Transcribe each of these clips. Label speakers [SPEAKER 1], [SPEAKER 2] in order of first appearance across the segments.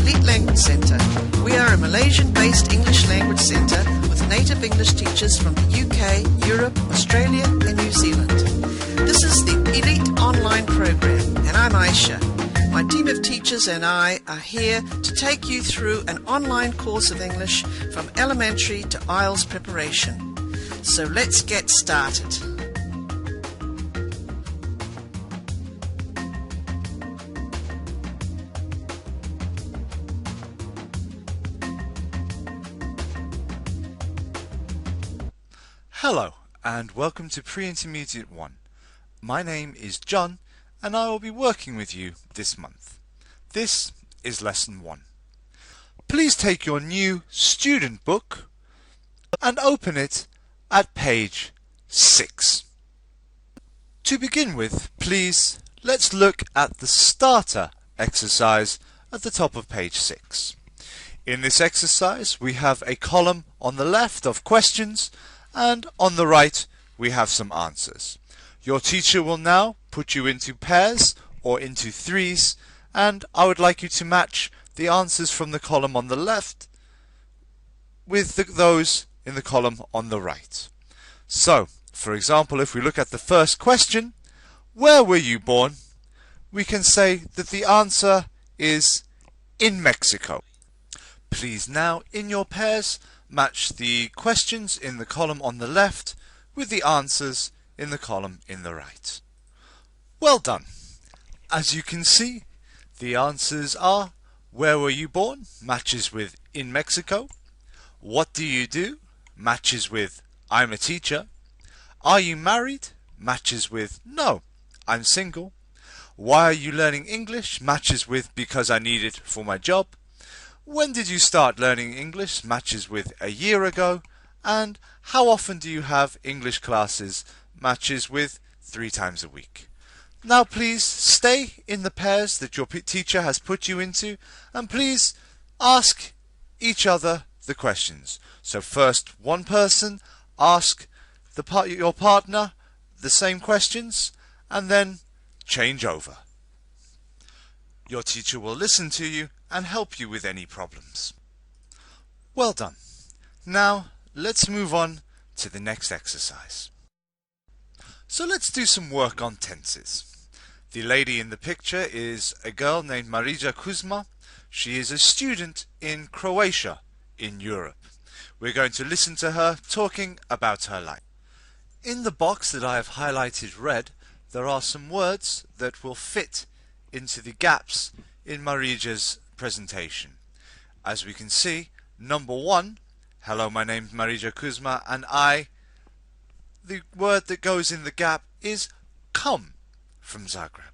[SPEAKER 1] ELIT Language Centre. We are a Malaysian-based English language centre with native English teachers from the UK, Europe, Australia and New Zealand. This is the ELIT online program and I'm Aiyshah. My team of teachers and I are here to take you through an online course of English from elementary to IELTS preparation. So let's get started.
[SPEAKER 2] Hello and welcome to Pre-Intermediate 1. My name is John and I will be working with you this month. This is Lesson 1. Please take your new student book and open it at page 6. To begin with, please, let's look at the starter exercise at the top of page 6. In this exercise, we have a column on the left of questions and on the right we have some answers. Your teacher will now put you into pairs or into threes, and I would like you to match the answers from the column on the left with those in the column on the right. So, for example, if we look at the first question, where were you born? We can say that the answer is in Mexico. Please now, in your pairs, match the questions in the column on the left with the answers in the column in the right. Well done! As you can see, the answers are: where were you born? Matches with in Mexico. What do you do? Matches with I'm a teacher. Are you married? Matches with no, I'm single. Why are you learning English? Matches with because I need it for my job. When did you start learning English? Matches with a year ago. And how often do you have English classes? Matches with 3 times a week. Now please stay in the pairs that your teacher has put you into, and please ask each other the questions. So first one person ask your partner the same questions and then change over. Your teacher will listen to you and help you with any problems. Well done. Now let's move on to the next exercise. So let's do some work on tenses. The lady in the picture is a girl named Marija Kuzma. She is a student in Croatia in Europe. We're going to listen to her talking about her life. In the box that I have highlighted red, there are some words that will fit into the gaps in Marija's presentation. As we can see, number 1, hello, my name's Marija Kuzma, and the word that goes in the gap is come from Zagreb.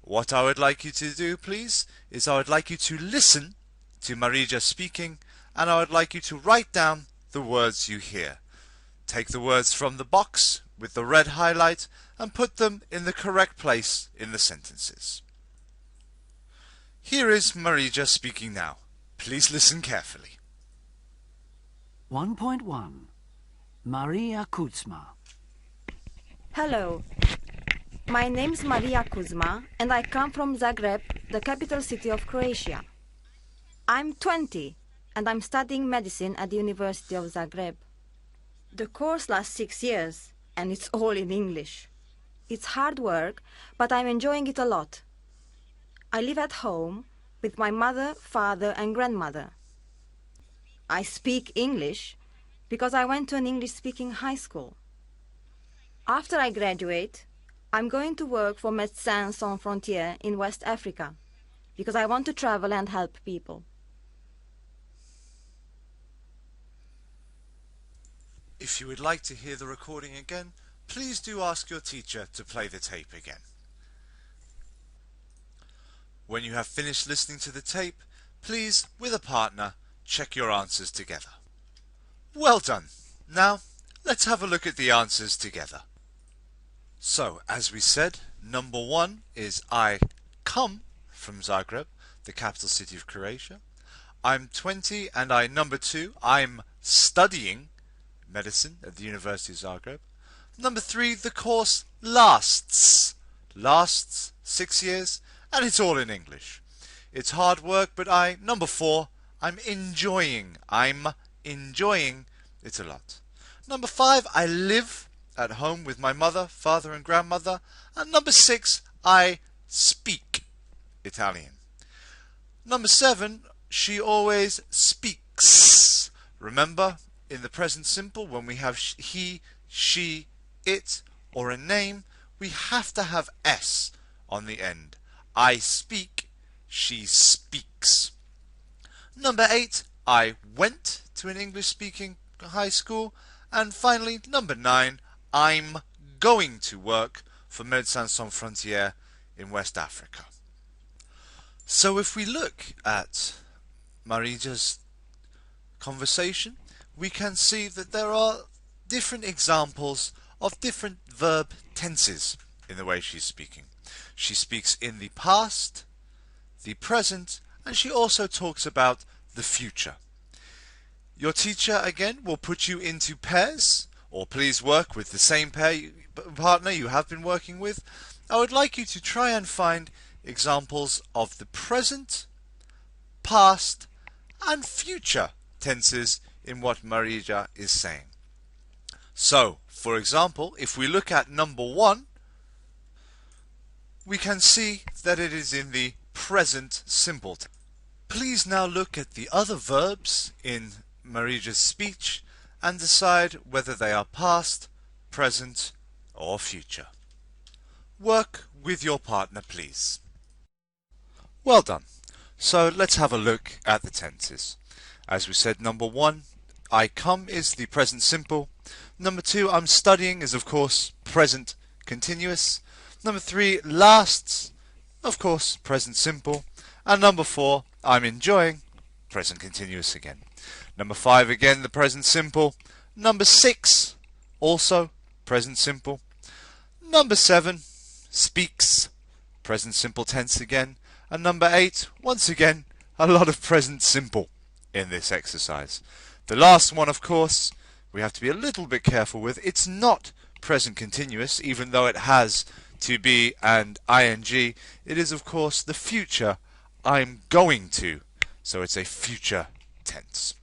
[SPEAKER 2] What I would like you to do, please, is I would like you to listen to Marija speaking, and I would like you to write down the words you hear. Take the words from the box with the red highlight and put them in the correct place in the sentences. Here is Marija speaking now. Please listen carefully.
[SPEAKER 3] 1.1 Maria Kuzma.
[SPEAKER 4] Hello, my name is Maria Kuzma and I come from Zagreb, the capital city of Croatia. I'm 20 and I'm studying medicine at the University of Zagreb. The course lasts 6 years and it's all in English. It's hard work, but I'm enjoying it a lot. I live at home with my mother, father and grandmother. I speak English because I went to an English-speaking high school. After I graduate, I'm going to work for Médecins Sans Frontières in West Africa because I want to travel and help people.
[SPEAKER 2] If you would like to hear the recording again, please do ask your teacher to play the tape again. When you have finished listening to the tape, please, with a partner, check your answers together. Well done! Now, let's have a look at the answers together. So, as we said, number 1 is I come from Zagreb, the capital city of Croatia. I'm 20 and number 2, I'm studying medicine at the University of Zagreb. Number 3, the course lasts 6 years, and it's all in English. it's hard work, but number 4, I'm enjoying. I'm enjoying it a lot. Number 5, I live at home with my mother, father and grandmother. And number 6, I speak Italian. Number 7, she always speaks. Remember, in the present simple, when we have he, she, it, or a name, we have to have S on the end. I speak, she speaks. Number 8, I went to an English-speaking high school. And finally, number 9, I'm going to work for Médecins Sans Frontières in West Africa. So if we look at Marija's conversation, we can see that there are different examples of different verb tenses in the way she's speaking. She speaks in the past, the present, and she also talks about the future. Your teacher again will put you into pairs, or please work with the same partner you have been working with. I would like you to try and find examples of the present, past, and future tenses in what Marija is saying. So, for example, if we look at number 1, we can see that it is in the present simple tense. Please now look at the other verbs in Marija's speech and decide whether they are past, present, or future. Work with your partner, please. Well done. So let's have a look at the tenses. As we said, number 1, I come is the present simple. Number 2, I'm studying is of course present continuous. Number 3, lasts, of course present simple. And number 4, I'm enjoying, present continuous again. Number 5, again the present simple. Number 6, also present simple. Number 7, speaks, present simple tense again. And number 8, once again, a lot of present simple in this exercise. The last one, of course, we have to be a little bit careful with. It's not present continuous, even though it has to be and ing. It is, of course, the future I'm going to. So it's a future tense.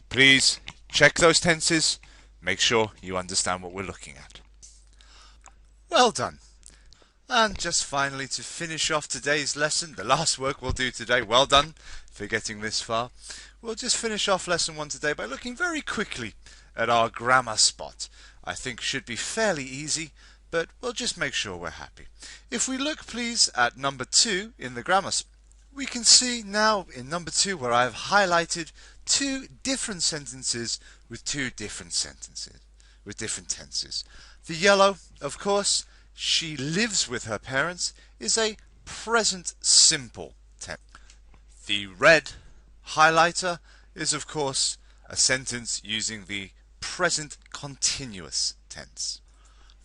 [SPEAKER 2] Please check those tenses. Make sure you understand what we're looking at. Well done. And just finally, to finish off today's lesson, the last work we'll do today, well done for getting this far. We'll just finish off lesson 1 today by looking very quickly at our grammar spot. I think should be fairly easy, but we'll just make sure we're happy. If we look please at number 2 in the grammar spot, we can see now in number 2 where I've highlighted 2 different sentences with 2 different sentences, with different tenses. The yellow, of course, she lives with her parents, is a present simple tense. The red highlighter is, of course, a sentence using the present continuous tense.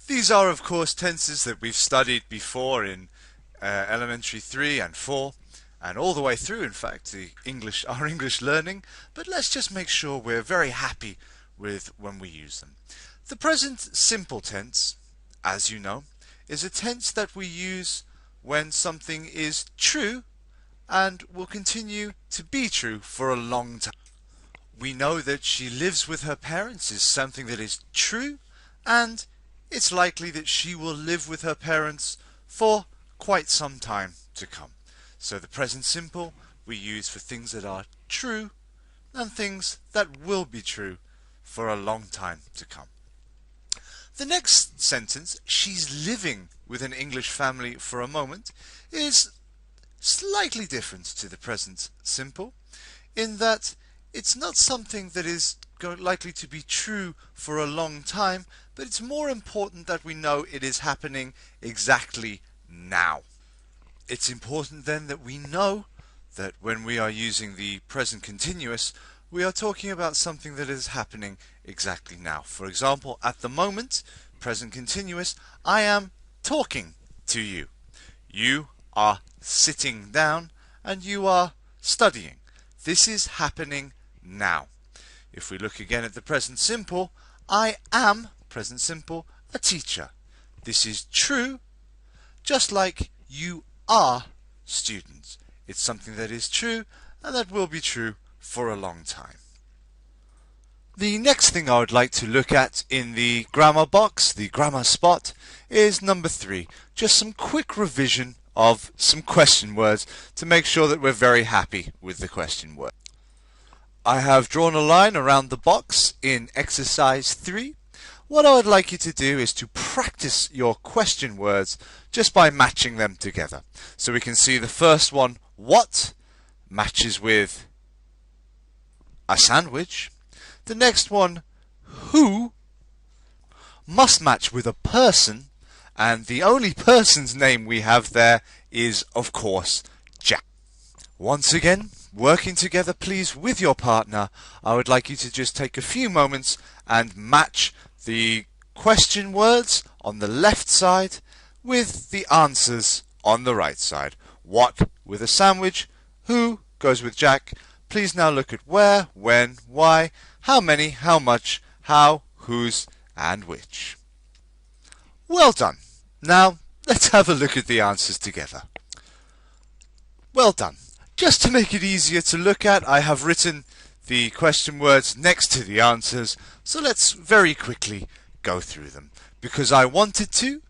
[SPEAKER 2] These are, of course, tenses that we've studied before in elementary 3 and 4, and all the way through, in fact, our English learning, but let's just make sure we're very happy with when we use them. The present simple tense, as you know, is a tense that we use when something is true and will continue to be true for a long time. We know that she lives with her parents is something that is true, and it's likely that she will live with her parents for quite some time to come. So the present simple we use for things that are true and things that will be true for a long time to come. The next sentence, she's living with an English family for a moment, is slightly different to the present simple in that it's not something that is likely to be true for a long time, but it's more important that we know it is happening exactly now. It's important then that we know that when we are using the present continuous, we are talking about something that is happening exactly now. For example, at the moment, present continuous, I am talking to you. You are sitting down and you are studying. This is happening now. If we look again at the present simple, I am, present simple, a teacher. This is true, just like you are students. It's something that is true and that will be true for a long time. The next thing I would like to look at in the grammar box, the grammar spot, is number 3. Just some quick revision of some question words to make sure that we're very happy with the question word. I have drawn a line around the box in exercise 3. What I would like you to do is to practice your question words just by matching them together. So we can see the first one, what, matches with a sandwich. The next one, who, must match with a person, and the only person's name we have there is, of course, Jack. Once again, working together please with your partner, I would like you to just take a few moments and match the question words on the left side with the answers on the right side. What with a sandwich, who goes with Jack. Please now look at where, when, why, how many, how much, how, whose, and which. Well done. Now, let's have a look at the answers together. Well done. Just to make it easier to look at, I have written the question words next to the answers, so let's very quickly go through them. Because I wanted to,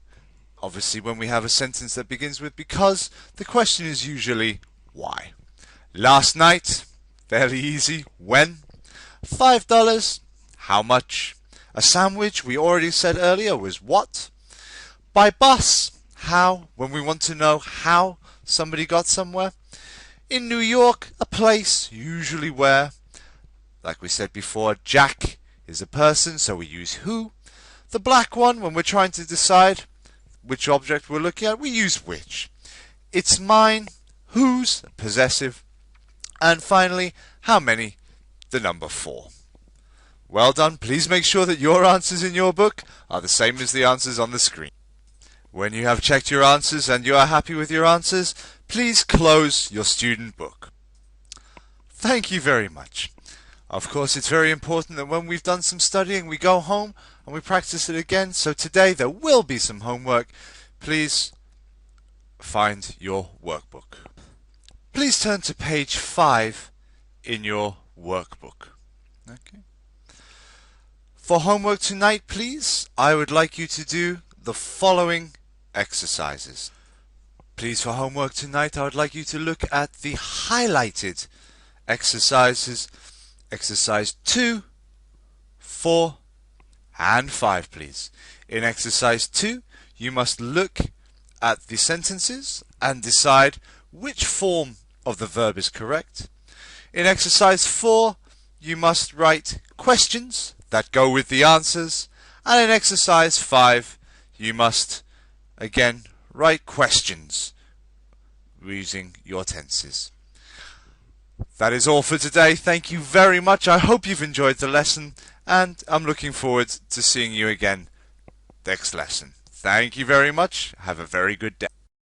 [SPEAKER 2] obviously when we have a sentence that begins with because, the question is usually why. Last night, fairly easy, when. $5, how much. A sandwich, we already said earlier, was what. By bus, how, when we want to know how somebody got somewhere. In New York, a place, usually where. Like we said before, Jack is a person, so we use who. The black one, when we're trying to decide which object we're looking at, we use which. It's mine, whose, possessive. And finally, how many, the number 4. Well done. Please make sure that your answers in your book are the same as the answers on the screen. When you have checked your answers and you are happy with your answers, please close your student book. Thank you very much. Of course, it's very important that when we've done some studying, we go home and we practice it again. So today there will be some homework. Please find your workbook. Please turn to page 5 in your workbook. Okay. For homework tonight, please, I would like you to do the following exercises. Please, for homework tonight, I would like you to look at the highlighted exercises. Exercise 2, 4, and 5, please. In exercise 2, you must look at the sentences and decide which form of the verb is correct. In exercise 4, you must write questions that go with the answers. And in exercise 5, you must, again, write questions using your tenses. That is all for today. Thank you very much. I hope you've enjoyed the lesson, and I'm looking forward to seeing you again next lesson. Thank you very much. Have a very good day.